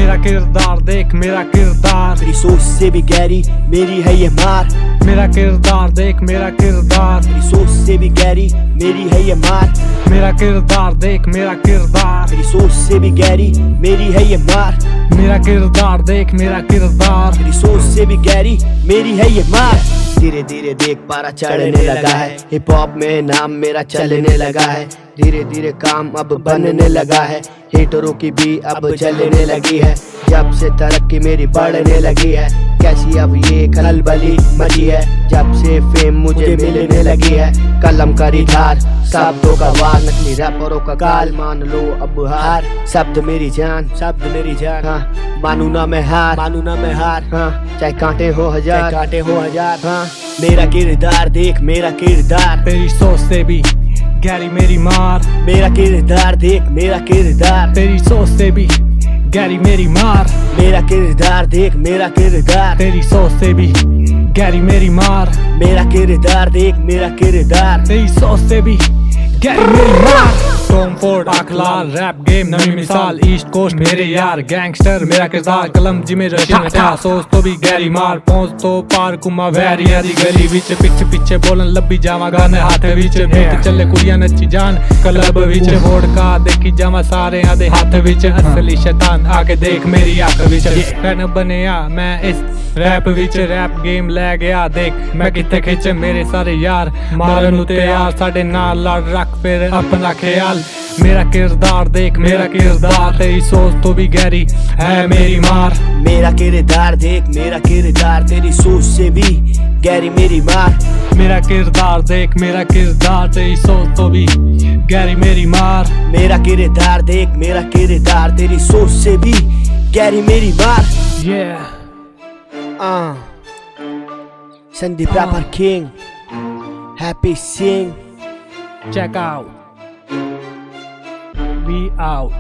मेरा किरदार देख मेरा किरदार, तेरी सोच से भी गहरी मेरी है ये मार। मेरा किरदार देख मेरा किरदार, तेरी सोच से भी गहरी मेरी है ये मार। मेरा किरदार देख मेरा किरदार, तेरी सोच से भी गहरी मेरी है ये मार। मेरा किरदार देख मेरा किरदार, तेरी सोच से भी गहरी मेरी है ये मार। धीरे धीरे देख पारा चढ़ने लगा है, हिप हॉप में नाम मेरा चलने लगा है। धीरे धीरे काम अब बनने लगा है, हेटरों की भी अब जलने लगी है। जब से तरक्की मेरी बढ़ने लगी है, कैसी अब ये खलबली मची है। जब से फेम मुझे मिलने लगी है, कलम करी धार शब्दों का वार, नकली रैपरों का गाल मान लो अब हार। शब्द मेरी जान, शब्द मेरी जान, हाँ मानू ना मैं हार, मानू ना मैं हार, हाँ चाहे कांटे हो हजार, कांटे हो हजार, हाँ मेरा किरदार देख मेरा किरदार। तेरी सोच से भी गहरी मेरी मार, मेरा किरदार देख मेरा किरदार। तेरी सोच से भी गहरी मेरी मार, मेरा किरदार देख मेरा किरदार। तेरी सोच से भी गहरी मेरी मार, मेरा किरदार देख मेरा किरदार। तेरी सोच से भी गहरी मेरी मार। टॉम फोर्ड आखलाल रैप गेम नवी मिसाल, ईस्ट कोस्ट मेरे यार गैंगस्टर मेरा किरदार। कलम जिमें रशियन हथियार, सोच तो भी गहरी मार, पहुंच तो पार कुमा वैरिया दी गली विच। पिछ पिछे बोलन लब्बी जावा गाने हाथ विच, बीत चले कुड़ियां नच्ची जान क्लब विच। वोड का देखी जावा सारे आदे हाथ विच, असली शैतान आके देख मेरी आंख विच। रन बनया मैं इस रैप विच, रैप गेम ले गया देख मैं किथे खिंचे मेरे सारे यार। मारन उते यार साडे नाल लड़ रख फिर अपना ख्याल। मेरा किरदार देख मेरा किरदार, तेरी सोच तो भी गहरी है मेरी मार। मेरा किरदार देख मेरा किरदार, तेरी सोच से भी गहरी मेरी मार। मेरा किरदार देख मेरा किरदार, तेरी सोच तो भी गहरी मेरी मार। मेरा किरदार देख मेरा किरदार, तेरी सोच से भी गहरी मेरी मार। Yeah. Sandeep Rapper King, Happy Sing. Check out. We out.